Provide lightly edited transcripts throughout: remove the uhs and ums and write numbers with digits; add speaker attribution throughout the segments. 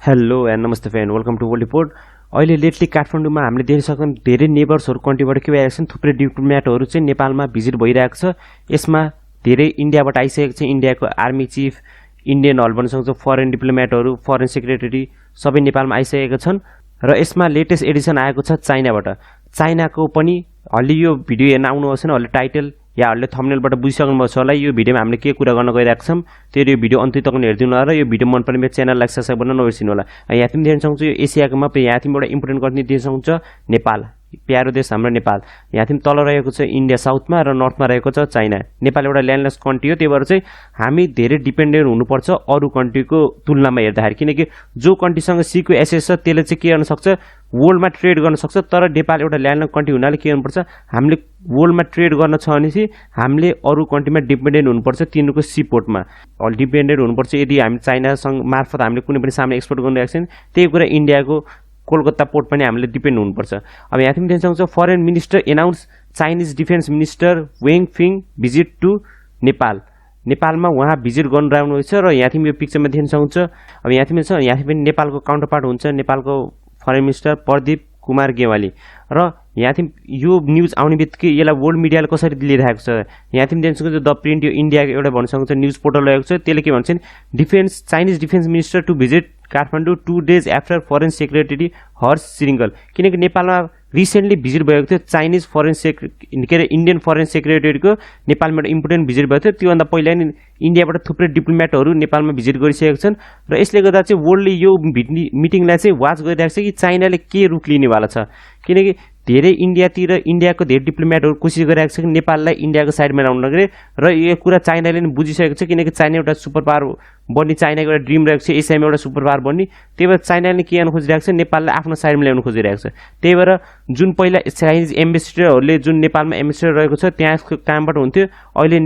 Speaker 1: Hello and नमस्ते friend, welcome to world report. अहिले lately काठमाडौँमा हामीले देख्न सक्छौँ धेरै नेबर्सहरू कन्ट्रीबाट के भइरहेको छन्, थुप्रै डिप्लोमेटहरू चाहिँ नेपालमा भिजिट भइरहेको छ। यसमा धेरै इन्डियाबाट आइसकेको छ, इन्डियाको आर्मी चिफ, इन्डियन हल भन्न सक्छौँ, फरेन डिप्लोमेटहरू, फरेन सेक्रेटरी सबै नेपालमा आइसकेका छन्। र यसमा लेटेस्ट एडिसन आएको छ चाइनाबाट। चाइनाको पनि हल्ली यो भिडियो हेर्न आउनुहोस् न, हल्ली टाइटल या हल्ले थम्बनेलबाट बुझिसक्नुभएको छ होला यो भिडियोमा हामीले के कुरा गर्न गइरहेको छौँ। त्यो भिडियो अन्त्य तक हेरिदिनु होला र यो भिडियो मन पर्ने मेरो च्यानललाई सब्स्क्राइब गर्न नबिर्सिनु होला। यहाँ तिमी देख्न सक्छौ यो एसियाको मात्र, यहाँ तिमी एउटा इम्पोर्टेन्ट कन्ट्री देख्न सक्छ नेपाल, प्यारो देश हाम्रो नेपाल। यहाँ तिमी तल रहेको छ इन्डिया साउथमा र नर्थमा रहेको छ चाइना। नेपाल एउटा ल्यान्डलेस कन्ट्री हो, त्यही भएर चाहिँ हामी धेरै डिपेन्डेन्ट हुनुपर्छ अरू कन्ट्रीको तुलनामा हेर्दाखेरि, किनकि जो कन्ट्रीसँग सीको एसेस छ त्यसले चाहिँ के गर्न सक्छ, वर्ल्डमा ट्रेड गर्न सक्छ। तर नेपाल एउटा ल्यान्डलेस कन्ट्री हुनाले के गर्नुपर्छ, हामीले वर्ल्डमा ट्रेड गर्न छ भने चाहिँ हामीले अरू कन्ट्रीमा डिपेन्डेन्ट हुनुपर्छ, तिनीहरूको सीपोर्टमा डिपेन्डेन्ट हुनुपर्छ। यदि हामी चाइनासँग मार्फत हामीले कुनै पनि सामान एक्सपोर्ट गरिरहेको छौँ, त्यही कुरा इन्डियाको कोलकाता पोर्ट पनि हामीले डिपेन्ड हुनुपर्छ। अब यहाँ तिमी देख्न सक्छौ foreign minister announce Chinese defence minister वेङ फिङ भिजिट टु नेपाल। नेपालमा उहाँ भिजिट गर्न आउनुहुन्छ र यहाँ तिमी यो पिक्चरमा देख्न सक्छ। अब यहाँ तिमी पनि नेपालको काउन्टर पार्ट हुन्छ, नेपालको फरेन मिनिस्टर प्रदीप कुमार गेवाली। र यहाँ तिमी यो न्युज आउने बित्तिकै यसलाई वर्ल्ड मिडियाले कसरी लिइरहेको छ, यहाँ तिमी देख्न सक्छौ द प्रिन्ट, यो इन्डियाको एउटा भन्न सक्छ न्युज पोर्टल रहेको छ। त्यसले के भन्छ नि, Chinese defence minister to visit Kathmandu 2 days after foreign secretary Harsh Shringla. किनकि नेपालमा रिसेन्टली भिजिट भएको थियो चाइनिज इन्डियन फरेन सेक्रेटरीको नेपालमा एउटा इम्पोर्टेन्ट भिजिट भएको थियो। त्योभन्दा पहिला नि इन्डियाबाट थुप्रै डिप्लोमेटहरू नेपालमा भिजिट गरिसकेका छन् र यसले गर्दा चाहिँ वर्ल्डले यो मिटिङलाई चाहिँ वाच गरिरहेको छ कि चाइनाले के रुख लिनेवाला छ। किनकि धेरै इन्डियाको धेरै डिप्लोमेटहरू कोसिस गरिरहेको छ कि नेपाललाई इन्डियाको साइडमा ल्याउन नगरे, र यो कुरा चाइनाले पनि बुझिसकेको छ। किनकि चाइना एउटा सुपर पावर बन्ने चाइनाको एउटा ड्रिम रहेको छ, एसियामा एउटा सुपर पावर बन्ने। त्यही भएर चाइनाले के गर्न खोजिरहेको छ, नेपाललाई आफ्नो साइडमा ल्याउन खोजिरहेको छ। त्यही भएर जुन पहिला चाइनिज एम्बेसेडरहरूले जुन नेपालमा एम्बेसेडर रहेको छ त्यहाँको कामबाट हुन्थ्यो, अहिले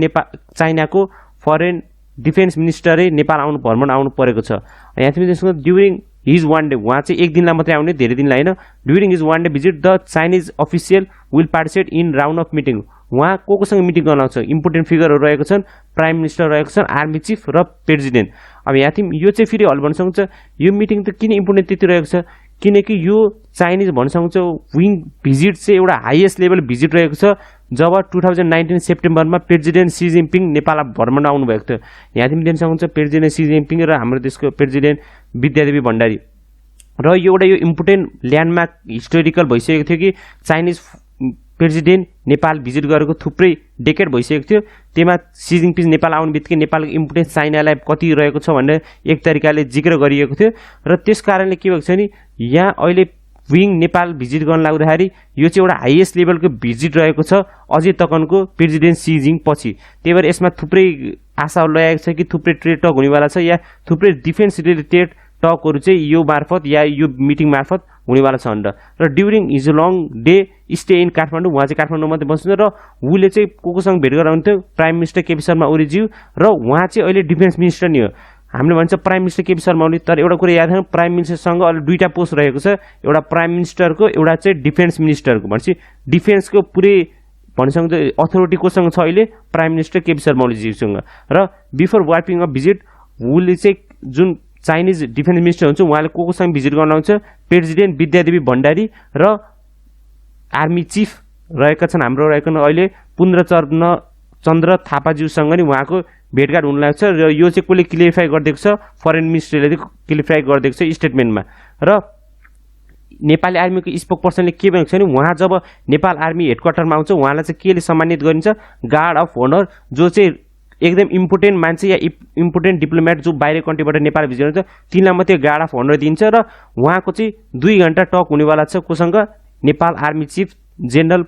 Speaker 1: चाइनाको फरेन डिफेन्स मिनिस्टरै नेपाल भ्रमण आउनु परेको छ। यहाँ तिमी देख्छौ ड्युरिङ हिज 1 day, उहाँ चाहिँ एक दिनलाई मात्रै आउने, धेरै दिनलाई होइन। During his 1 day visit the Chinese official will participate in round of meeting. उहाँ कोसँग मिटिङ गर्न आउँछ, इम्पोर्टेन्ट फिगरहरू रहेको छन्, प्राइम मिनिस्टर रहेको छन्, आर्मी चिफ र प्रेसिडेन्ट। अब यहाँ तिमी यो चाहिँ फेरि हल भन्न सक्छ यो मिटिङ त किन इम्पोर्टेन्ट त्यति रहेको छ, किनकि यो चाइनिज भन्न सक्छ विङ भिजिट चाहिँ एउटा हाइएस्ट लेभल भिजिट रहेको छ। जब 2019 सेप्टेम्बरमा प्रेसिडेन्ट सी जिनपिङ नेपाल भ्रमण आउनुभएको थियो। यहाँ तिमी देख्न सक्नुहुन्छ प्रेसिडेन्ट सी जिनपिङ र हाम्रो देशको प्रेसिडेन्ट विद्यादेवी भण्डारी। र यो इम्पोर्टेन्ट ल्यान्डमार्क हिस्टोरिकल भइसकेको थियो कि चाइनिज प्रेसिडेन्ट नेपाल भिजिट गरेको थुप्रै डेकेड भइसकेको थियो। त्यसमा सी जिनपिङ नेपाल आउने बित्तिकै नेपालको इम्पोर्टेन्स चाइनालाई कति रहेको छ भनेर एक तरिकाले जिक्र गरिएको थियो। र त्यस कारणले के भएको छ नि, यहाँ अहिले विङ नेपाल भिजिट गर्न लाग्दाखेरि यो चाहिँ एउटा हाइएस्ट लेभलको भिजिट रहेको छ अझै तकनको प्रेसिडेन्ट सी जिङ पछि। त्यही भएर यसमा थुप्रै आशाहरू लगाएको छ कि थुप्रै ट्रेड टक हुनेवाला छ, या थुप्रै डिफेन्स रिलेटेड टकहरू चाहिँ यो मार्फत या यो मिटिङ मार्फत हुनेवाला छ भनेर। र during his long day stay in Kathmandu, उहाँ चाहिँ काठमाडौँ मात्रै बस्नु, र उसले चाहिँ कोसँग भेट गराउनुहुन्थ्यो, प्राइम मिनिस्टर केपी शर्मा ओलीज्यू, र उहाँ चाहिँ अहिले डिफेन्स मिनिस्टर नि हो। हामीले भन्छ प्राइम मिनिस्टर केपी शर्मा ओली, तर एउटा कुरा याद राख्नु, प्राइम मिनिस्टरसँग अहिले 2टा पोस्ट रहेको छ, एउटा प्राइम मिनिस्टरको, एउटा चाहिँ डिफेन्स मिनिस्टरको। भनेपछि डिफेन्सको पुरै भन्न सक्छ अथोरिटी कोसँग छ अहिले, प्राइम मिनिस्टर केपी शर्मा ओलीज्यूसँग। र बिफोर वाइपिङ अफ भिजिट उसले चाहिँ जुन चाइनिज डिफेन्स मिनिस्टर हुन्छ उहाँले कोसँग भिजिट गर्न आउँछ, प्रेसिडेन्ट विद्यादेवी भण्डारी र आर्मी चिफ रहेका छन् हाम्रो रहेको अहिले पुण्यचन्द्र थापाज्यूसँग नि उहाँको भेटघाट हुन लाग्छ। र यो चाहिँ कसले क्लियरिफाई गरिदिएको छ, फरेन मिनिस्टरले क्लियरिफाई गरिदिएको छ स्टेटमेन्टमा। र नेपाली आर्मीको स्पोक पर्सनले के भनेको छ भने, उहाँ जब नेपाल आर्मी हेडक्वार्टरमा आउँछ उहाँलाई चाहिँ केले सम्मानित गरिन्छ, गार्ड अफ अनर, जो चाहिँ एकदम इम्पोर्टेन्ट मान्छे या इम्पोर्टेन्ट डिप्लोमेट जो बाहिर कन्ट्रीबाट नेपाल भिजिट हुन्छ तिनीलाई मात्रै गार्ड अफ अनर दिन्छ। र उहाँको चाहिँ 2 घण्टा टक हुनेवाला छ कोसँग, Nepal army chief general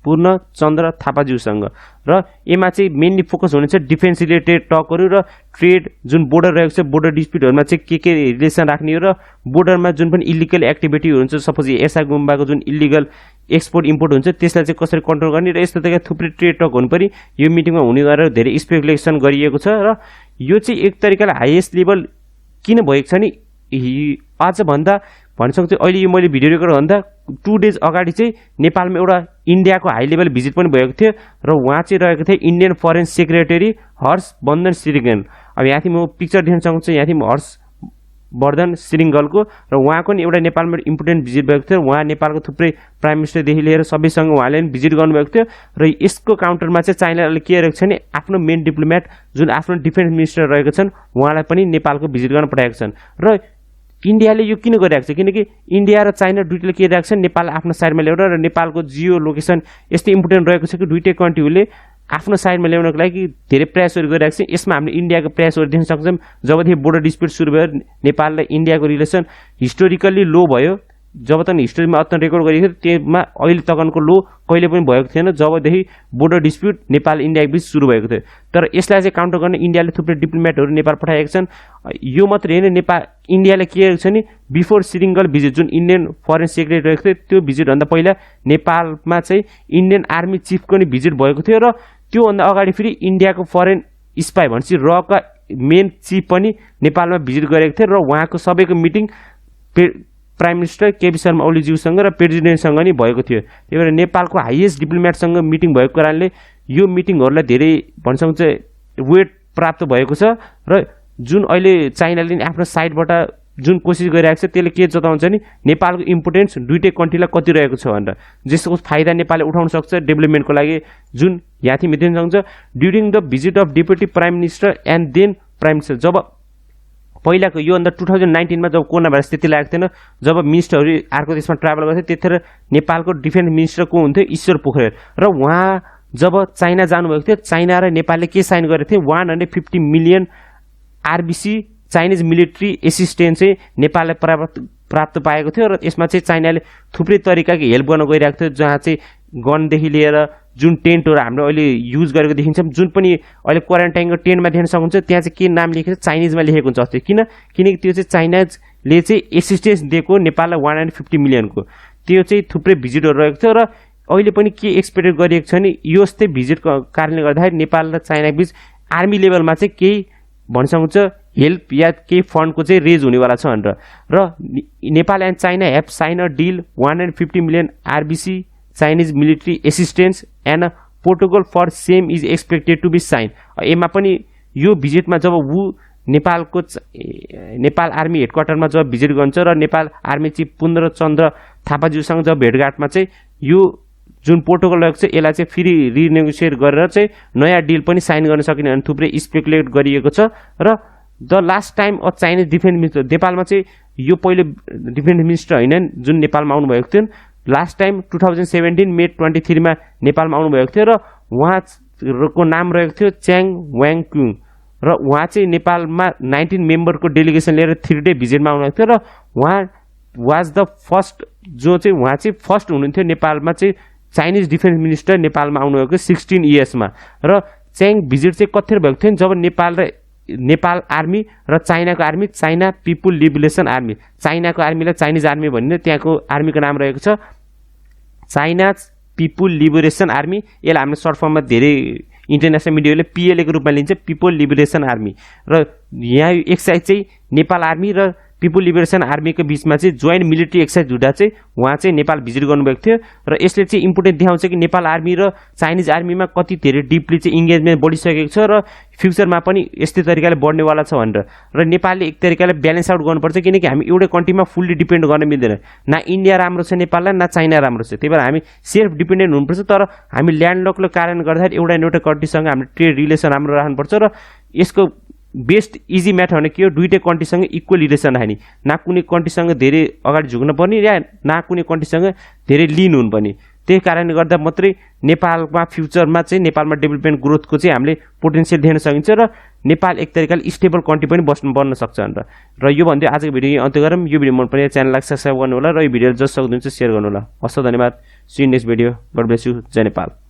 Speaker 1: Purnachandra थापाज्यूसँग। र यसमा चाहिँ मेनली फोकस हुनेछ डिफेन्स रिलेटेड टकहरू र ट्रेड, जुन बोर्डर रहेको छ बोर्डर डिस्प्युटहरूमा चाहिँ के रिलेसन राख्ने हो, र बोर्डरमा जुन पनि इलिगल एक्टिभिटीहरू हुन्छ, सपोज एसा गुम्बाको जुन इलिगल एक्सपोर्ट इम्पोर्ट हुन्छ त्यसलाई चाहिँ कसरी कन्ट्रोल गर्ने, र यस्तो तरिका थुप्रै ट्रेड टक हुनु परि यो मिटिङमा हुने गरेर धेरै स्पेकुलेसन गरिएको छ। र यो चाहिँ एक तरिकाले हाइएस्ट लेभल किन भएको छ नि, आजभन्दा भन्न सक्छु अहिले यो मैले भिडियो रेकर्ड भन्दा 2 days अगाडि चाहिँ नेपालमा एउटा इन्डियाको हाई लेभल भिजिट पनि भएको थियो, र उहाँ चाहिँ रहेको थियो इन्डियन फरेन सेक्रेटरी हर्ष बर्धन श्रीङ्गल। अब यहाँ म पिक्चर देख्न सक्छु, यहाँ हर्ष वर्धन श्रृङ्गलको र उहाँको नि एउटा नेपालमा इम्पोर्टेन्ट भिजिट भएको थियो। उहाँ नेपालको थुप्रै प्राइम मिनिस्टरदेखि लिएर सबैसँग उहाँले नि भिजिट गर्नुभएको थियो र यसको काउन्टरमा चाहिँ चाइनाले के गरेको छ भने आफ्नो मेन डिप्लोमेट जुन आफ्नो डिफेन्स मिनिस्टर रहेको छन् उहाँलाई पनि नेपालको भिजिट गर्न पठाएका छन्। र इन्डियाले यो किन गरिरहेको छ किनकि इन्डिया र चाइना दुईटैले के गरिरहेको छ नेपाललाई आफ्नो साइडमा ल्याएर र नेपालको जियो लोकेसन यस्तै इम्पोर्टेन्ट रहेको छ कि दुईटै कन्ट्रीहरूले आफ्नो साइडमा ल्याउनको लागि धेरै प्रयासहरू गरिरहेको छ। यसमा हामीले इन्डियाको प्रयासहरू देख्न सक्छौँ। जबदेखि बोर्डर डिस्प्युट सुरु भयो नेपाल र इन्डियाको रिलेसन हिस्टोरिकल्ली लो भयो। जब तक हिस्ट्रीमा अत्यन्त रेकर्ड गरिएको थियो त्यसमा अहिले तकनको लो कहिले पनि भएको थिएन जबदेखि बोर्डर डिस्प्युट नेपाल इन्डिया बीच सुरु भएको थियो। तर यसलाई चाहिँ काउन्टर गर्न इन्डियाले थुप्रै डिप्लोमेटहरू नेपाल पठाएका छन्। यो मात्रै होइन नेपाल इन्डियाले के गरेको छ नि बिफोर श्रृङ्गल भिजिट जुन इन्डियन फरेन सेक्रेटरी रहेको थियो त्यो भिजिटभन्दा पहिला नेपालमा चाहिँ इन्डियन आर्मी चिफको नि भिजिट भएको थियो र त्योभन्दा अगाडि फेरि इन्डियाको फरेन स्पाई भनेपछि रका मेन चिफ पनि नेपालमा भिजिट गरेको थियो र उहाँको सबैको meeting prime minister KP Sharma ओलीज्यूसँग र प्रेसिडेन्टसँग नि भएको थियो। त्यही भएर नेपालको हाइएस्ट डिप्लोमेटसँग मिटिङ भएको कारणले यो मिटिङहरूलाई धेरै भन्छ वेट प्राप्त भएको छ र जुन अहिले चाइनाले आफ्नो साइडबाट जुन कोसिस गरिरहेको छ त्यसले के जताउँछ नि नेपालको इम्पोर्टेन्स दुईटै कन्ट्रीलाई कति रहेको छ भनेर जसको फाइदा नेपालले उठाउन सक्छ डेभलपमेन्टको लागि जुन याथी मिथिन सक्छ। During the visit of deputy prime minister and then prime minister जब पहिलाको यो अन्त 2019मा जब कोरोना भाइरस त्यति लागेको थिएन जब मिनिस्टरहरू अर्को देशमा ट्राभल गर्थे त्यतिखेर नेपालको डिफेन्स मिनिस्टर को हुन्थ्यो ईश्वर पोखरेल र उहाँ जब चाइना जानुभएको थियो चाइना र नेपालले के साइन गरेको थियो 150 million RBC Chinese military assistance चाहिँ नेपाललाई प्राप्त पाएको थियो र यसमा चाहिँ चाइनाले थुप्रै तरिकाको हेल्प गर्न गइरहेको थियो जहाँ चाहिँ गनदेखि लिएर जुन टेन्टहरू हाम्रो अहिले युज गरेको देखिन्छ जुन पनि अहिले क्वारेन्टाइनको टेन्टमा देख्न सक्नुहुन्छ त्यहाँ चाहिँ के नाम लेखेको छ चाइनिजमा लेखेको हुन्छ अस्ति किनकि त्यो चाहिँ चाइनाले चाहिँ एसिस्टेन्स दिएको नेपाललाई 150 मिलियनको त्यो चाहिँ थुप्रै भिजिटहरू रहेको थियो र अहिले पनि के एक्सपेक्टेड गरिएको छ नि यो यस्तै भिजिटको कारणले गर्दाखेरि नेपाल र चाइना बीच आर्मी लेभलमा चाहिँ केही भन्न सक्नुहुन्छ हेल्प या केही फन्डको चाहिँ रेज हुनेवाला छ भनेर र Nepal and China have sign a deal 150 million RBC Chinese military assistance and a protocol for same is expected to be sign. यसमा पनि यो भिजिटमा जब नेपालको नेपाल आर्मी हेडक्वार्टरमा जब भिजिट गर्छ र नेपाल आर्मी चिफ पुन्द्र चन्द्र थापाज्यूसँग जब भेटघाटमा चाहिँ यो जुन प्रोटोकल रहेको छ यसलाई चाहिँ फेरि रिनेगोसिएट गरेर चाहिँ नयाँ डिल पनि साइन गर्न सकिने भने थुप्रै स्पेकुलेट गरिएको छ र the last time a Chinese defence minister नेपालमा चाहिँ यो पहिले डिफेन्स मिनिस्टर होइन जुन नेपालमा आउनुभएको थियो लास्ट टाइम 2017 मे 23मा नेपालमा आउनुभएको थियो र उहाँको नाम रहेको थियो च्याङ वाङ क्युङ र उहाँ चाहिँ नेपालमा 19 मेम्बरको डेलिगेसन लिएर 3 डे भिजिटमा आउनुभएको थियो र उहाँ वाज द फर्स्ट जो चाहिँ उहाँ चाहिँ फर्स्ट हुनुहुन्थ्यो नेपालमा चाहिँ चाइनिज डिफेन्स मिनिस्टर नेपालमा आउनुभएको 16 इयर्समा र च्याङ भिजिट चाहिँ कतिखेर भएको थियो जब नेपाल आर्मी र चाइनाको army China people liberation army चाइनाको आर्मीलाई चाइनिज आर्मी भनिने त्यहाँको आर्मीको नाम रहेको छ चाइना पिपुल लिबरेसन आर्मी यसलाई हामीले सर्ट फर्ममा धेरै इन्टरनेसनल मिडियाले पिएलएको रूपमा लिन्छ पिपुल लिबरेसन आर्मी र यहाँ एक्सर्साइज चाहिँ नेपाल आर्मी र पिपुल लिबरेसन आर्मीको बीचमा चाहिँ जोइन्ट मिलिट्री एक्सर्साइज हुँदा चाहिँ उहाँ चाहिँ नेपाल भिजिट गर्नुभएको थियो र यसले चाहिँ इम्पोर्टेन्ट देखाउँछ कि नेपाल आर्मी र चाइनिज आर्मीमा कति धेरै डिपली चाहिँ इङ्गेजमेन्ट बढिसकेको छ र फ्युचरमा पनि यस्तै तरिकाले बढ्नेवाला छ भनेर र नेपालले एक तरिकाले ब्यालेन्स आउट गर्नुपर्छ किनकि हामी एउटै कन्ट्रीमा फुल्ली डिपेन्ड गर्न मिल्दैन न इन्डिया राम्रो छ नेपाललाई न चाइना राम्रो छ त्यही भएर हामी सेल्फ डिपेन्डेन्ट हुनुपर्छ तर हामी ल्यान्डलकको कारण गर्दाखेरि एउटा कन्ट्रीसँग हामीले ट्रेड रिलेसन राम्रो राख्नुपर्छ र यसको बेस्ट इजी म्याटर भने के हो दुईटै कन्ट्रीसँग इक्वल रिलेसन राख्ने न कुनै कन्ट्रीसँग धेरै अगाडि झुक्न पर्ने या न कुनै कन्ट्रीसँग धेरै लिन हुनुपर्ने त्यही कारणले गर्दा मात्रै नेपालमा फ्युचरमा चाहिँ नेपालमा डेभलपमेन्ट ग्रोथको चाहिँ हामीले पोटेन्सियल देख्न सकिन्छ र नेपाल एक तरिकाले स्टेबल कन्ट्री पनि बन्न सक्छ भनेर र यो भन्दै आजको भिडियो अन्त्य गरौँ यो भिडियो मन पर्ने च्यानललाई सब्स्क्राइब गर्नु होला र यो भिडियो जस सक्नुहुन्छ सेयर गर्नु होला हस् धन्यवाद see you next video God bless you जय नेपाल।